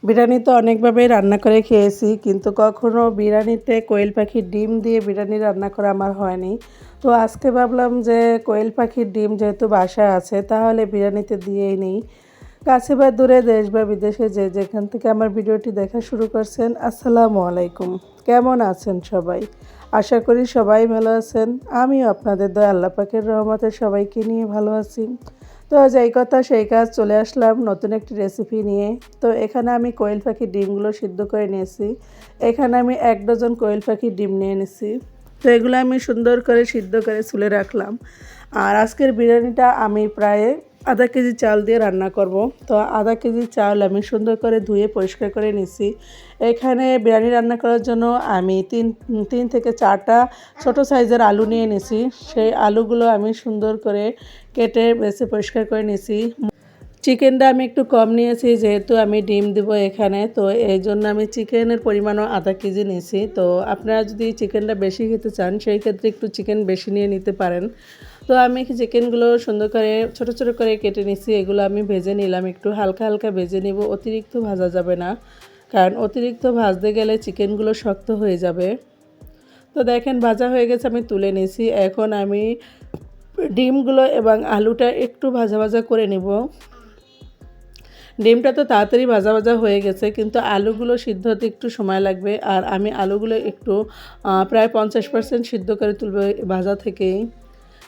বিরিয়ানি তো অনেকভাবেই রান্না করে খেয়েছি, কিন্তু কখনো বিরিয়ানিতে কোয়েল পাখির ডিম দিয়ে বিরিয়ানি রান্না করা আমার হয়নি। তো আজকে ভাবলাম যে কোয়েল পাখির ডিম যেহেতু বাসায় আছে, তাহলে বিরিয়ানিতে দিয়েই নিই। কাছে বা দূরে, দেশ বা বিদেশে যে যেখান থেকে আমার ভিডিওটি দেখা শুরু করছেন, আসসালামু আলাইকুম। কেমন আছেন সবাই? আশা করি সবাই ভালো আছেন। আমিও আপনাদের দয়া আল্লাহ পাকের রহমতে সবাইকে নিয়ে ভালো আছি। তো যেই কথা সেই কাজ, চলে আসলাম নতুন একটি রেসিপি নিয়ে। তো এখানে আমি কোয়েল পাখির ডিমগুলো সিদ্ধ করে নিয়েছি। এখানে আমি 1 ডজন কোয়েল পাখির ডিম নিয়ে নিয়েছি। তো এগুলো আমি সুন্দর করে সিদ্ধ করে চুলে রাখলাম। আর আজকের বিরিয়ানিটা আমি প্রায় আধা কেজি চাল দিয়ে রান্না করব। তো আধা কেজি চাল আমি সুন্দর করে ধুয়ে পরিষ্কার করে নিছি। এখানে বিরিয়ানি রান্না করার জন্য আমি তিন থেকে 4টা ছোট সাইজের আলু নিয়ে নিছি। সেই আলুগুলো আমি সুন্দর করে কেটে বেছে পরিষ্কার করে নিছি। চিকেনটা আমি একটু কম নিয়েছি, যেহেতু আমি ডিম দেবো এখানে, তো এই জন্য আমি চিকেনের পরিমাণও আধা কেজি নিয়েছি। তো আপনারা যদি চিকেনটা বেশি খেতে চান, সেই ক্ষেত্রে একটু চিকেন বেশি নিয়ে নিতে পারেন। তো আমি চিকেনগুলো সুন্দর করে ছোট ছোট করে কেটে নিছি। এগুলো আমি ভেজে নিলাম, একটু হালকা হালকা ভেজে নিব, অতিরিক্ত ভাজা যাবে না, কারণ অতিরিক্ত ভাজতে গেলে চিকেনগুলো শক্ত হয়ে যাবে। তো দেখেন ভাজা হয়ে গেছে, আমি তুলে নিয়েছি। এখন আমি ডিমগুলো এবং আলুটা একটু ভাজা ভাজা করে নেব। ডিমটা তো তাড়াতাড়ি ভাজা ভাজা হয়ে গেছে, কিন্তু আলুগুলো সিদ্ধ হতে একটু সময় লাগবে। আর আমি আলুগুলো একটু প্রায় 50% সিদ্ধ করে তুলব ভাজা থেকেই,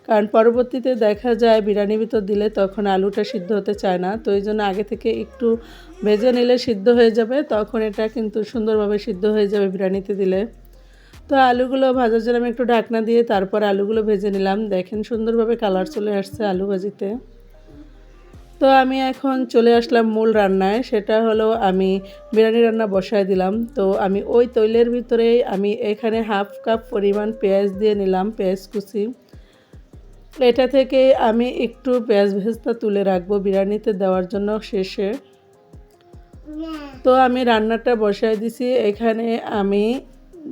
কারণ পরবর্তীতে দেখা যায় বিরিয়ানির ভিতর দিলে তখন আলুটা সিদ্ধ হতে চায় না। তো এই জন্য আগে থেকে একটু ভেজে নিলে সিদ্ধ হয়ে যাবে, তখন এটা কিন্তু সুন্দরভাবে সিদ্ধ হয়ে যাবে বিরিয়ানিতে দিলে। তো আলুগুলো ভাজার জন্য আমি একটু ঢাকনা দিয়ে তারপর আলুগুলো ভেজে নিলাম। দেখেন সুন্দরভাবে কালার চলে আসছে আলু ভাজিতে। তো আমি এখন চলে আসলাম মূল রান্নায়, সেটা হলো আমি বিরিয়ানি রান্না বসায় দিলাম। তো আমি ওই তৈলের ভিতরেই আমি এখানে হাফ কাপ পরিমাণ পেঁয়াজ দিয়ে নিলাম, পেঁয়াজ কুচি। এটা থেকে আমি একটু পেঁয়াজ ভেস্তা তুলে রাখবো বিরিয়ানিতে দেওয়ার জন্য শেষে। তো আমি রান্নাটা বসায় দিছি। এখানে আমি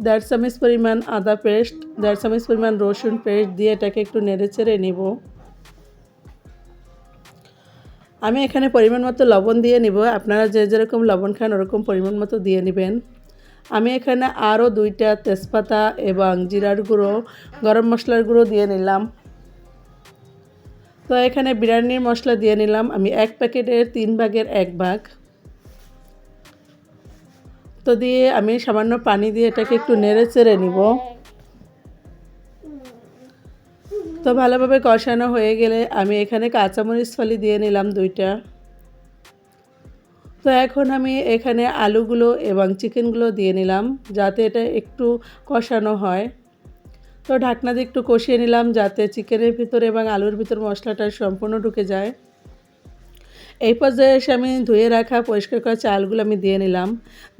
1.5 চামচ পরিমাণ আদা পেস্ট, 1.5 চামচ পরিমাণ রসুন পেস্ট দিয়ে এটাকে একটু নেড়ে চেড়ে নিব। আমি এখানে পরিমাণ মতো লবণ দিয়ে নিব, আপনারা যে যেরকম লবণ খান ওরকম পরিমাণ মতো দিয়ে নেবেন। আমি এখানে আরও 2টা তেজপাতা এবং জিরার গুঁড়ো, গরম মশলার গুঁড়ো দিয়ে নিলাম। তো এখানে বিরিয়ানির মশলা দিয়ে নিলাম আমি 1 প্যাকেটের 3 ভাগের 1 ভাগ। তো দিয়ে আমি সামান্য পানি দিয়ে এটাকে একটু নেড়ে চেড়ে নিব। তো ভালোভাবে কষানো হয়ে গেলে আমি এখানে কাঁচামরিচ ফালি দিয়ে নিলাম 2টা। তো এখন আমি এখানে আলুগুলো এবং চিকেনগুলো দিয়ে নিলাম, যাতে এটা একটু কষানো হয়। তো ঢাকনা দিয়ে একটু কষিয়ে নিলাম, যাতে চিকেনের ভিতর এবং আলুর ভিতর মশলাটা সম্পূর্ণ ঢুকে যায়। এই পর্যায়ে এসে আমি ধুয়ে রাখা পরিষ্কার করা চালগুলো আমি দিয়ে নিলাম।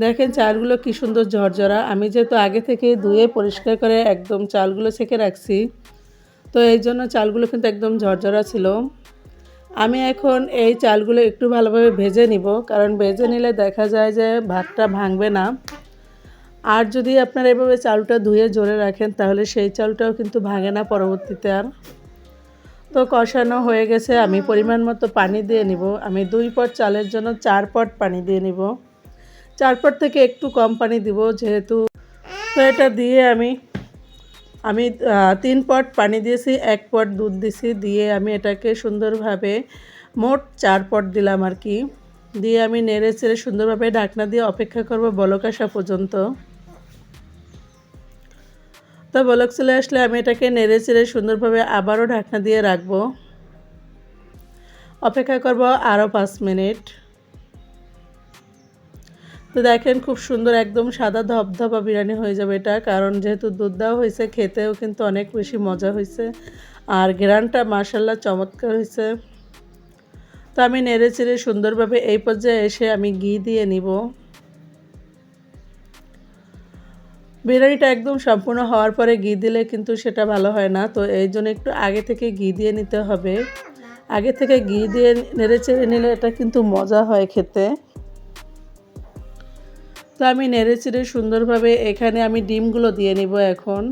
দেখেন চালগুলো কি সুন্দর ঝরঝরা। আমি যেহেতু আগে থেকে ধুয়ে পরিষ্কার করে একদম চালগুলো ছেঁকে রাখছি, তো এই জন্য চালগুলো কিন্তু একদম ঝরঝরা ছিল। আমি এখন এই চালগুলো একটু ভালোভাবে ভেজে নিব, কারণ ভেজে নিলে দেখা যায় যে ভাতটা ভাঙবে না। আর যদি আপনারা এভাবে চালটা ধুয়ে ঝরে রাখেন, তাহলে সেই চালটাও কিন্তু ভাঙে না পরবর্তীতে আর। তো কষানো হয়ে গেছে, আমি পরিমাণ মতো পানি দিয়ে নিব। আমি 2 পট চালের জন্য 4 পট পানি দিয়ে নিব। 4 পট থেকে একটু কম পানি দিব যেহেতু। তো এটা দিয়ে আমি 3 পট পানি দিয়েছি, 1 পট দুধ দিছি, দিয়ে আমি এটাকে সুন্দরভাবে মোট 4 পট দিলাম আর কি। দিয়ে আমি নেড়ে চেড়ে সুন্দরভাবে ঢাকনা দিয়ে অপেক্ষা করব বলক আসা পর্যন্ত। তো বলক চলে আসলে আমি এটাকে নেড়ে চেড়ে সুন্দরভাবে আবারও ঢাকনা দিয়ে রাখবো। অপেক্ষা করব আরও 5 মিনিট। তো দেখেন খুব সুন্দর একদম সাদা ধবধবা বিরিয়ানি হয়ে যাবে এটা, কারণ যেহেতু দুধ দেওয়া হয়েছে, খেতেও কিন্তু অনেক বেশি মজা হয়েছে। আর ঘ্রাণটা মাশাআল্লাহ চমৎকার হয়েছে। তো আমি নেড়ে চেড়ে সুন্দরভাবে এই পর্যায়ে এসে আমি ঘি দিয়ে নিব। বিরিয়ানিটা একদম সম্পূর্ণ হওয়ার পরে ঘি দিলে কিন্তু সেটা ভালো হয় না, তো এই জন্য একটু আগে থেকে ঘি দিয়ে নিতে হবে। আগে থেকে ঘি দিয়ে নেড়ে চেড়ে নিলে এটা কিন্তু মজা হয় খেতে। তো আমি নেড়ে চেড়ে সুন্দরভাবে এখানে আমি ডিমগুলো দিয়ে নিব এখন।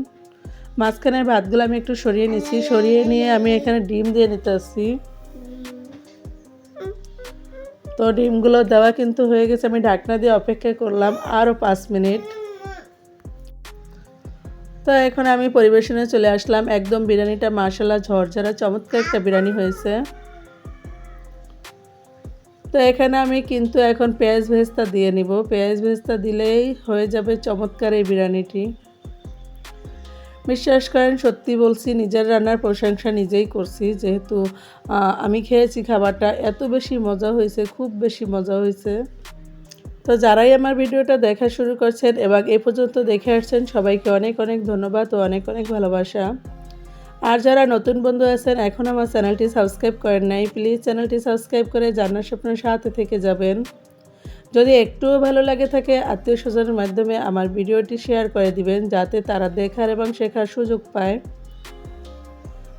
মাঝখানের ভাতগুলো আমি একটু সরিয়ে নিচ্ছি, সরিয়ে নিয়ে আমি এখানে ডিম দিয়ে নিতেছি। তো ডিমগুলো দেওয়া কিন্তু হয়ে গেছে, আমি ঢাকনা দিয়ে অপেক্ষা করলাম আরও 5 মিনিট। তো এখন আমি পরিবেশনে চলে আসলাম। একদম বিরিয়ানিটা মাশাআল্লাহ ঝরঝরা চমৎকার একটা বিরিয়ানি হয়েছে। তো এখানে আমি কিন্তু এখন পেঁয়াজ ভেস্তা দিয়ে নিব। পেঁয়াজ ভেস্তা দিলেই হয়ে যাবে চমৎকার এই বিরিয়ানিটি। বিশ্বাস করেন, সত্যি বলছি, নিজের রান্নার প্রশংসা নিজেই করছি, যেহেতু আমি খেয়েছি খাবারটা এত বেশি মজা হয়েছে, খুব বেশি মজা হয়েছে। তো যারাই আমার ভিডিওটা দেখা শুরু করছেন এবং এ পর্যন্ত দেখে আসছেন সবাইকে অনেক অনেক ধন্যবাদ ও অনেক অনেক ভালোবাসা। আর যারা নতুন বন্ধু আছেন এখন আমার চ্যানেলটি সাবস্ক্রাইব করেন নাই, প্লিজ চ্যানেলটি সাবস্ক্রাইব করে জান্নাত স্বপ্নের সাথে থেকে যাবেন। যদি একটুও ভালো লাগে থাকে আত্মীয় স্বজনের মাধ্যমে আমার ভিডিওটি শেয়ার করে দিবেন, যাতে তারা দেখার এবং শেখার সুযোগ পায়।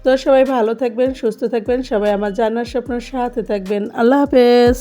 তো সবাই ভালো থাকবেন, সুস্থ থাকবেন, সবাই আমার জান্নাত স্বপ্নের সাথে থাকবেন। আল্লাহ হাফেজ।